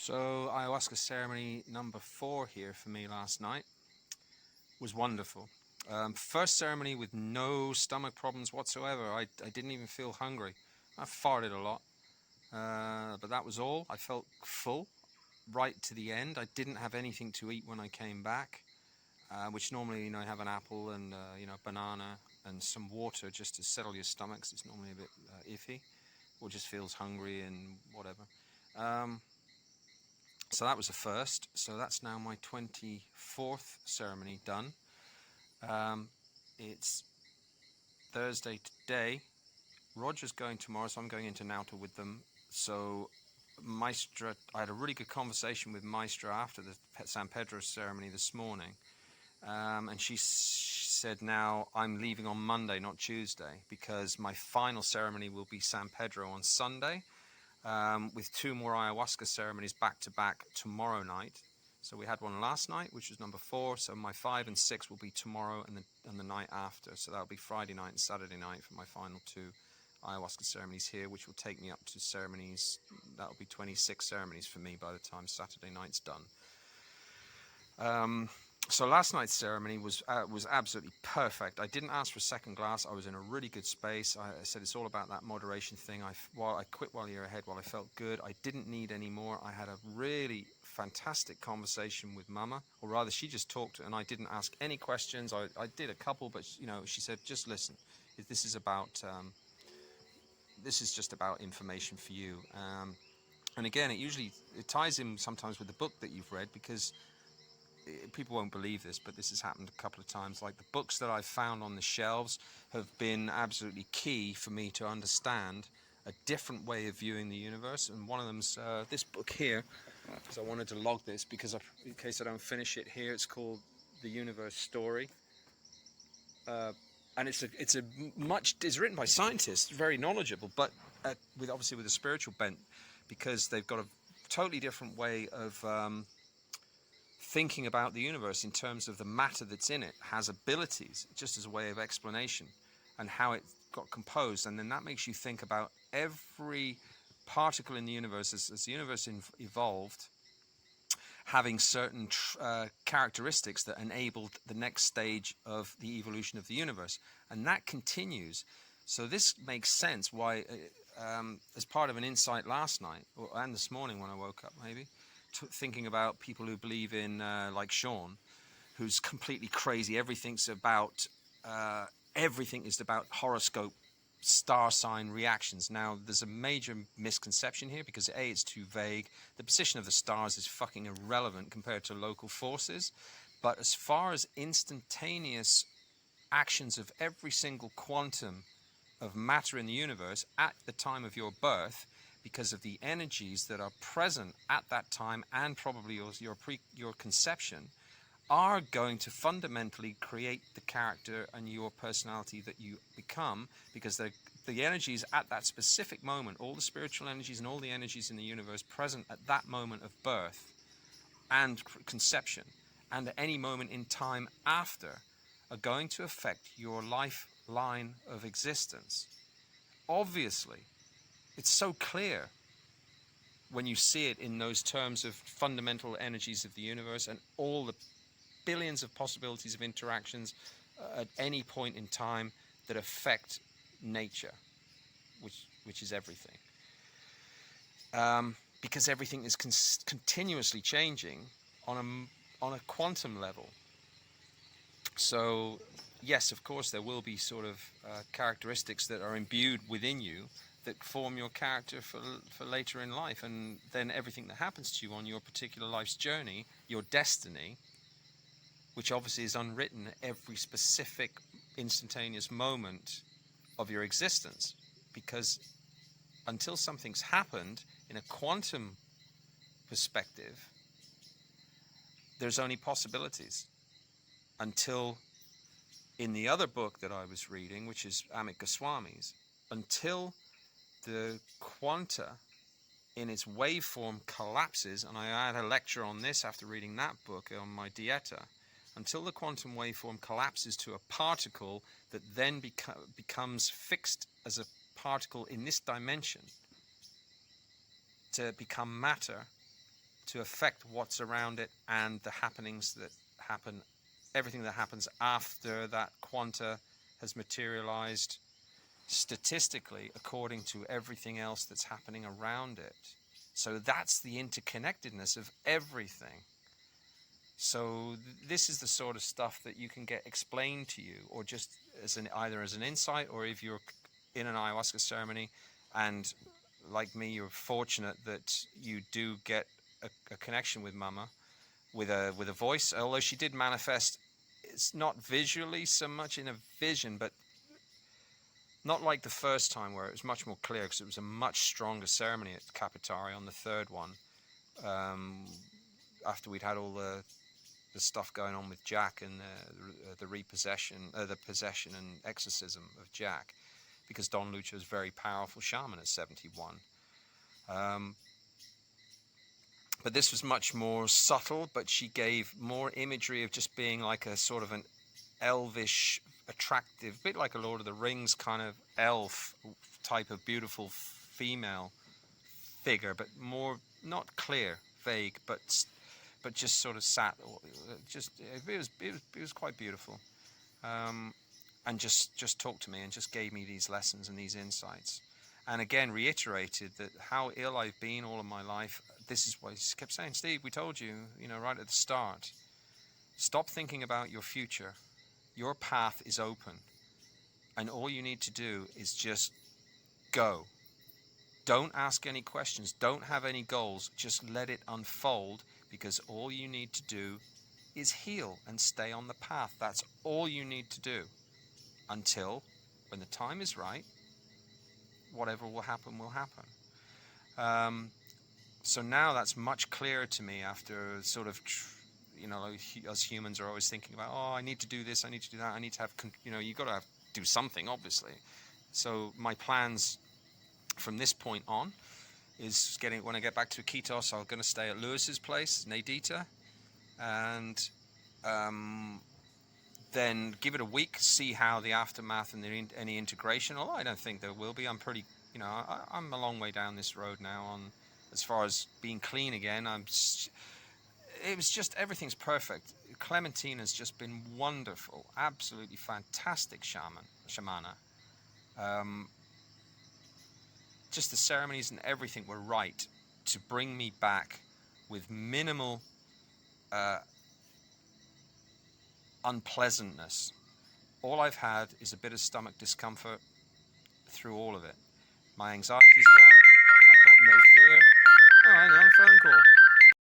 So ayahuasca ceremony number 4 here for me last night was wonderful. First ceremony with no stomach problems whatsoever. I didn't even feel hungry. I farted a lot, but that was all. I felt full right to the end. I didn't have anything to eat when I came back, which normally, I have an apple and banana and some water just to settle your stomach, 'cause it's normally a bit iffy, or just feels hungry and whatever. So that was the first. So that's now my 24th ceremony done. It's Thursday today. Roger's going tomorrow, so I'm going into Nauta with them. So Maestra, I had a really good conversation with Maestra after the San Pedro ceremony this morning. And she said now I'm leaving on Monday, not Tuesday, because my final ceremony will be San Pedro on Sunday. With 2 more ayahuasca ceremonies back to back tomorrow night. So we had one last night, which was number 4. So my 5 and 6 will be tomorrow and the night after. So that'll be Friday night and Saturday night for my final 2 ayahuasca ceremonies here, which will take me up to ceremonies. That'll be 26 ceremonies for me by the time Saturday night's done. So last night's ceremony was absolutely perfect. I didn't ask for a second glass. I was in a really good space. I said it's all about that moderation thing. I quit while you're ahead, while I felt good. I didn't need any more. I had a really fantastic conversation with Mama, or rather she just talked and I didn't ask any questions. I did a couple, but she said, just listen. This is just about information for you. And again, it ties in sometimes with the book that you've read, because people won't believe this, but this has happened a couple of times. Like, the books that I've found on the shelves have been absolutely key for me to understand a different way of viewing the universe. And one of them's this book here. So I wanted to log this because in case I don't finish it here. It's called The Universe Story. And it's written by scientists, very knowledgeable, but obviously with a spiritual bent, because they've got a totally different way of thinking about the universe in terms of the matter that's in it has abilities, just as a way of explanation, and how it got composed. And then that makes you think about every particle in the universe as the universe evolved, having certain characteristics that enabled the next stage of the evolution of the universe, and that continues. So this makes sense why, as part of an insight last night, and this morning when I woke up, maybe, thinking about people who believe in, like Sean, who's completely crazy. Everything is about horoscope, star sign reactions. Now, there's a major misconception here, because A, it's too vague. The position of the stars is fucking irrelevant compared to local forces. But as far as instantaneous actions of every single quantum of matter in the universe at the time of your birth, because of the energies that are present at that time and probably your conception, are going to fundamentally create the character and your personality that you become, because the energies at that specific moment, all the spiritual energies and all the energies in the universe present at that moment of birth and conception, and at any moment in time after, are going to affect your lifeline of existence. Obviously, it's so clear when you see it in those terms of fundamental energies of the universe and all the billions of possibilities of interactions at any point in time that affect nature, which is everything. Because everything is continuously changing on a quantum level. So, yes, of course, there will be sort of characteristics that are imbued within you that form your character for later in life, and then everything that happens to you on your particular life's journey, your destiny, which obviously is unwritten at every specific instantaneous moment of your existence, because until something's happened in a quantum perspective, there's only possibilities. Until, in the other book that I was reading, which is Amit Goswami's, until the quanta in its waveform collapses, and I had a lecture on this after reading that book on my dieta, until the quantum waveform collapses to a particle that then becomes fixed as a particle in this dimension to become matter, to affect what's around it and the happenings that happen, everything that happens after that quanta has materialized statistically according to everything else that's happening around it. So that's the interconnectedness of everything. So this is the sort of stuff that you can get explained to you, or just as either as an insight, or if you're in an ayahuasca ceremony, and like me, you're fortunate that you do get a connection with Mama, with a voice. Although she did manifest, it's not visually so much in a vision, but not like the first time where it was much more clear, because it was a much stronger ceremony at Capitari on the third one. After we'd had all the stuff going on with Jack and the repossession, the possession and exorcism of Jack, because Don Lucha was a very powerful shaman at 71. But this was much more subtle, but she gave more imagery of just being like a sort of an elvish, attractive, bit like a Lord of the Rings kind of elf type of beautiful female figure, but more, not clear, vague, but just sort of sat, just it was quite beautiful, and just talked to me and just gave me these lessons and these insights, and again reiterated that how ill I've been all of my life. This is what he kept saying: Steve, we told you, right at the start, stop thinking about your future. Your path is open, and all you need to do is just go. Don't ask any questions. Don't have any goals. Just let it unfold, because all you need to do is heal and stay on the path. That's all you need to do until, when the time is right, whatever will happen will happen. So now that's much clearer to me after sort of, us humans are always thinking about, I need to do this, I need to do that, I need to have, you've got to do something, obviously. So my plans from this point on is when I get back to Iquitos, I'm going to stay at Lewis's place, Nadita, and then give it a week, see how the aftermath and any integration. Although I don't think there will be. I'm pretty, I'm a long way down this road now on as far as being clean again. It was just, everything's perfect. Clementine has just been wonderful, absolutely fantastic shamana. Just the ceremonies and everything were right to bring me back with minimal unpleasantness. All I've had is a bit of stomach discomfort through all of it. My anxiety's gone. I've got no fear. Oh, hang on, phone call.